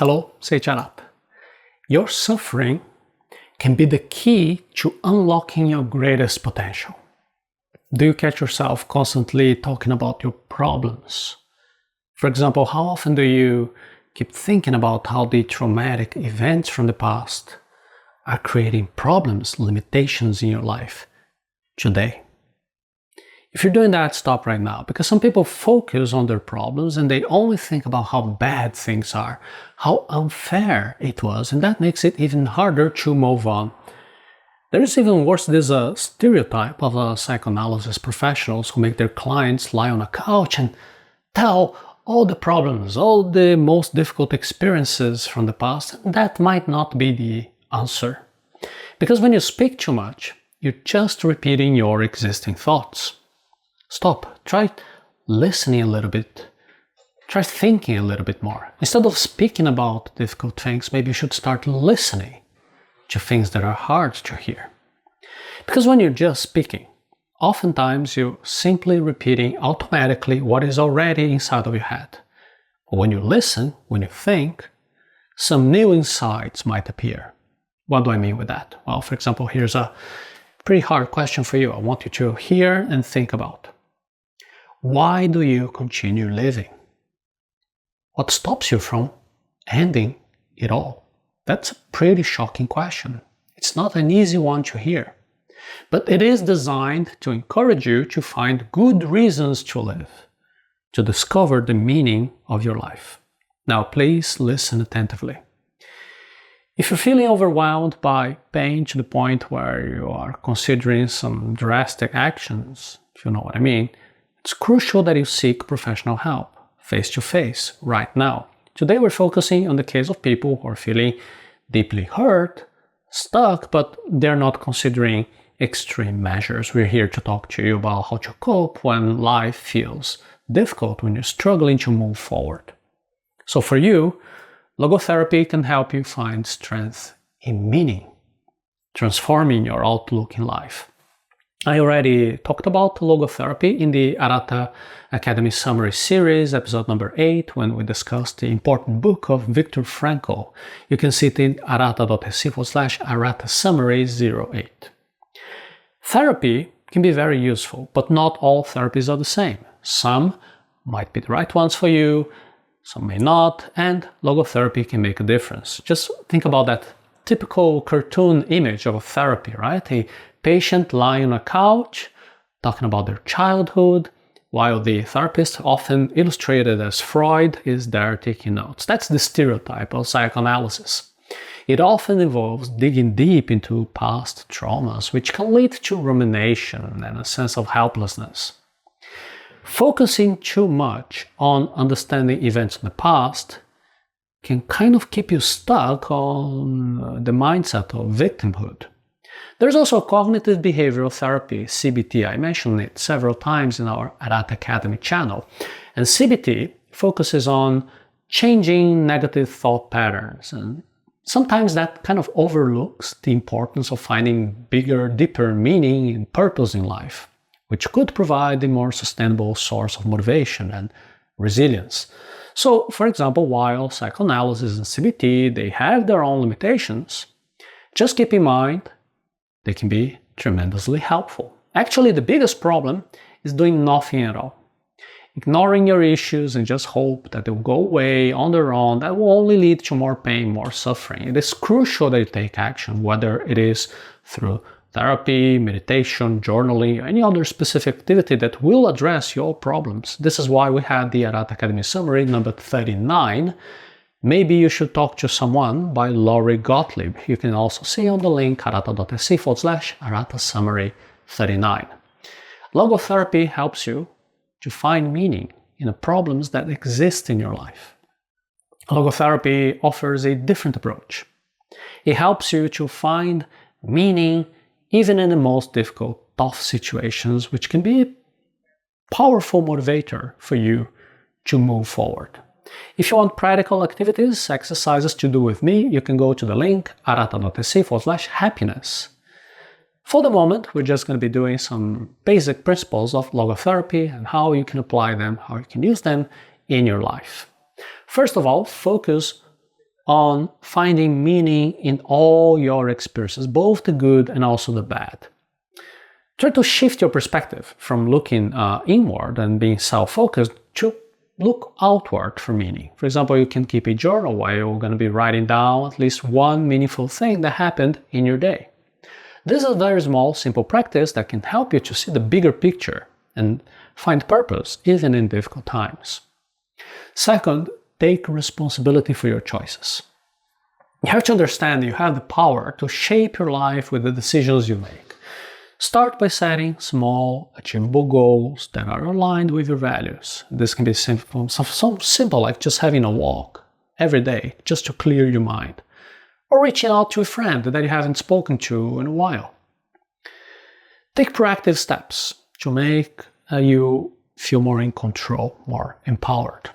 Hello, Seiiti Arata. Your suffering can be the key to unlocking your greatest potential. Do you catch yourself constantly talking about your problems? For example, how often do you keep thinking about how the traumatic events from the past are creating problems, limitations in your life today? If you're doing that, stop right now, because some people focus on their problems and they only think about how bad things are, how unfair it was, and that makes it even harder to move on. There is even worse, there's a stereotype of psychoanalysis professionals who make their clients lie on a couch and tell all the problems, all the most difficult experiences from the past. That might not be the answer. Because when you speak too much, you're just repeating your existing thoughts. Stop. Try listening a little bit. Try thinking a little bit more. Instead of speaking about difficult things, maybe you should start listening to things that are hard to hear. Because when you're just speaking, oftentimes you're simply repeating automatically what is already inside of your head. But when you listen, when you think, some new insights might appear. What do I mean with that? Well, for example, here's a pretty hard question for you. I want you to hear and think about. Why do you continue living? What stops you from ending it all? That's a pretty shocking question. It's not an easy one to hear, but it is designed to encourage you to find good reasons to live, to discover the meaning of your life. Now, please listen attentively. If you're feeling overwhelmed by pain to the point where you are considering some drastic actions, if you know what I mean, it's crucial that you seek professional help, face-to-face, right now. Today we're focusing on the case of people who are feeling deeply hurt, stuck, but they're not considering extreme measures. We're here to talk to you about how to cope when life feels difficult, when you're struggling to move forward. So for you, Logotherapy can help you find strength in meaning, transforming your outlook in life. I already talked about Logotherapy in the Arata Academy Summary Series, episode number 8, when we discussed the important book of Viktor Frankl. You can see it in arata.se/Arata Summary 08. Therapy can be very useful, but not all therapies are the same. Some might be the right ones for you, some may not, and Logotherapy can make a difference. Just think about that typical cartoon image of a therapy, right? A patient lying on a couch, talking about their childhood, while the therapist, often illustrated as Freud, is there taking notes. That's the stereotype of psychoanalysis. It often involves digging deep into past traumas, which can lead to rumination and a sense of helplessness. Focusing too much on understanding events in the past can kind of keep you stuck on the mindset of victimhood. There's also cognitive behavioral therapy, CBT. I mentioned it several times in our Arata Academy channel. And CBT focuses on changing negative thought patterns. And sometimes that kind of overlooks the importance of finding bigger, deeper meaning and purpose in life, which could provide a more sustainable source of motivation and resilience. So, for example, while psychoanalysis and CBT, they have their own limitations, just keep in mind they can be tremendously helpful. Actually, the biggest problem is doing nothing at all. Ignoring your issues and just hope that they'll go away on their own, that will only lead to more pain, more suffering. It is crucial that you take action, whether it is through therapy, meditation, journaling, or any other specific activity that will address your problems. This is why we had the Arata Academy Summary number 39. Maybe you should talk to someone by Laurie Gottlieb. You can also see on the link arata.se/Arata Summary 39. Logotherapy helps you to find meaning in the problems that exist in your life. Logotherapy offers a different approach. It helps you to find meaning even in the most difficult, tough situations, which can be a powerful motivator for you to move forward. If you want practical activities, exercises to do with me, you can go to the link arata.se/happiness. For the moment, we're just going to be doing some basic principles of logotherapy and how you can apply them, how you can use them in your life. First of all, focus on finding meaning in all your experiences, both the good and also the bad. Try to shift your perspective from looking inward and being self-focused to look outward for meaning. For example, you can keep a journal where you're going to be writing down at least one meaningful thing that happened in your day. This is a very small, simple practice that can help you to see the bigger picture and find purpose even in difficult times. Second, take responsibility for your choices. You have to understand you have the power to shape your life with the decisions you make. Start by setting small, achievable goals that are aligned with your values. This can be simple like just having a walk every day just to clear your mind, or reaching out to a friend that you haven't spoken to in a while. Take proactive steps to make you feel more in control, more empowered.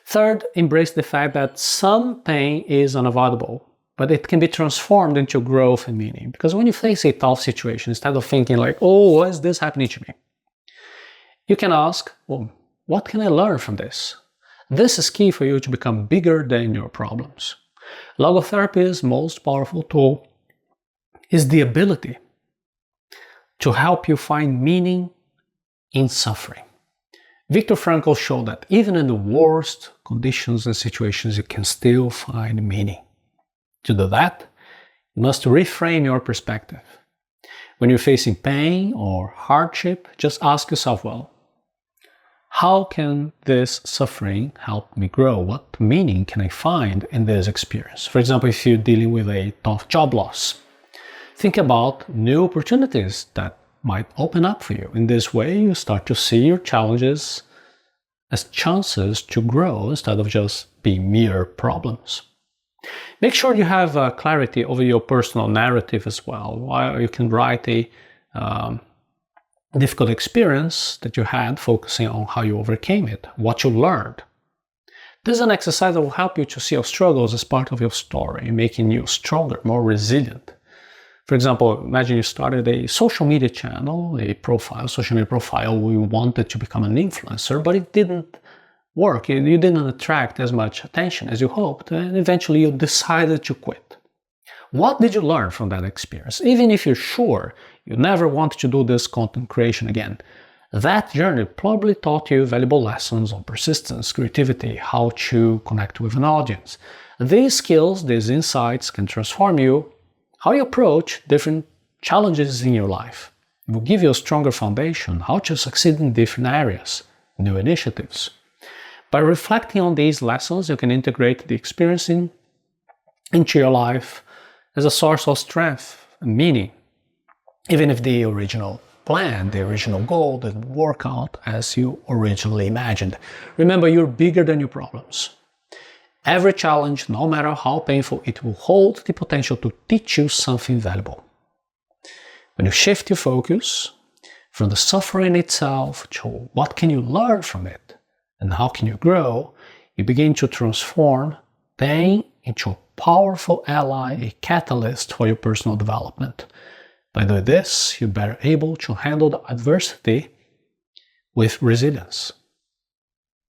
Third, embrace the fact that some pain is unavoidable, but it can be transformed into growth and meaning. Because when you face a tough situation, instead of thinking like, oh, why is this happening to me? You can ask, well, what can I learn from this? This is key for you to become bigger than your problems. Logotherapy's most powerful tool is the ability to help you find meaning in suffering. Viktor Frankl showed that even in the worst conditions and situations, you can still find meaning. To do that, you must reframe your perspective. When you're facing pain or hardship, just ask yourself, well, how can this suffering help me grow? What meaning can I find in this experience? For example, if you're dealing with a tough job loss, think about new opportunities that might open up for you. In this way, you start to see your challenges as chances to grow instead of just being mere problems. Make sure you have clarity over your personal narrative as well. While you can write a difficult experience that you had, focusing on how you overcame it, what you learned. This is an exercise that will help you to see your struggles as part of your story, making you stronger, more resilient. For example, imagine you started a social media channel, social media profile, you wanted to become an influencer, but it didn't work. You didn't attract as much attention as you hoped, and eventually you decided to quit. What did you learn from that experience? Even if you're sure you never want to do this content creation again, that journey probably taught you valuable lessons on persistence, creativity, how to connect with an audience. These skills, these insights can transform you, how you approach different challenges in your life. It will give you a stronger foundation, how to succeed in different areas, new initiatives. By reflecting on these lessons, you can integrate the experience into your life as a source of strength and meaning, even if the original plan, the original goal didn't work out as you originally imagined. Remember, you're bigger than your problems. Every challenge, no matter how painful, it will hold the potential to teach you something valuable. When you shift your focus from the suffering itself to what can you learn from it and how can you grow, you begin to transform pain into a powerful ally, a catalyst for your personal development. By doing this, you're better able to handle the adversity with resilience.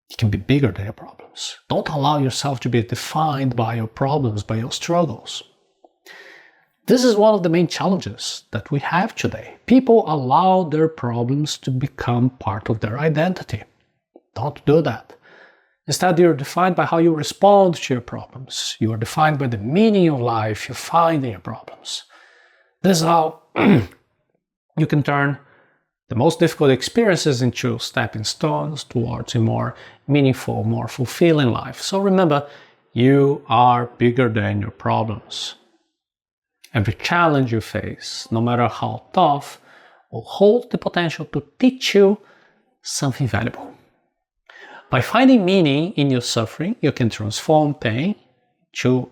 It can be bigger than your problems. Don't allow yourself to be defined by your problems, by your struggles. This is one of the main challenges that we have today. People allow their problems to become part of their identity. Don't do that. Instead, you're defined by how you respond to your problems. You are defined by the meaning of life you find in your problems. This is how you can turn the most difficult experiences into stepping stones towards a more meaningful, more fulfilling life. So remember, you are bigger than your problems. Every challenge you face, no matter how tough, will hold the potential to teach you something valuable. By finding meaning in your suffering, you can transform pain to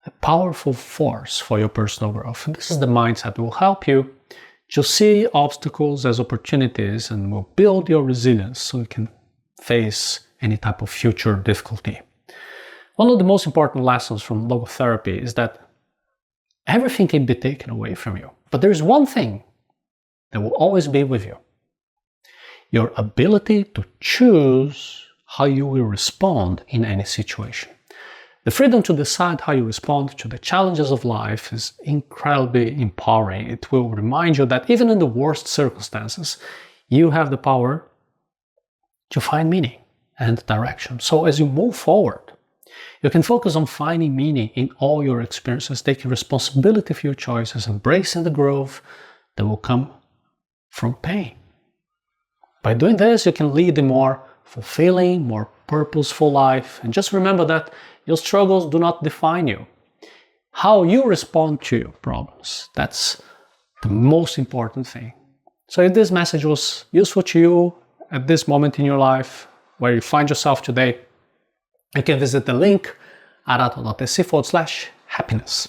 a powerful force for your personal growth. And this is the mindset that will help you to see obstacles as opportunities and will build your resilience so you can face any type of future difficulty. One of the most important lessons from logotherapy is that everything can be taken away from you. But there is one thing that will always be with you: your ability to choose how you will respond in any situation. The freedom to decide how you respond to the challenges of life is incredibly empowering. It will remind you that even in the worst circumstances, you have the power to find meaning and direction. So as you move forward, you can focus on finding meaning in all your experiences, taking responsibility for your choices, embracing the growth that will come from pain. By doing this, you can lead a more fulfilling, more purposeful life. And just remember that your struggles do not define you. How you respond to your problems, that's the most important thing. So if this message was useful to you at this moment in your life, where you find yourself today, you can visit the link arata.se/happiness.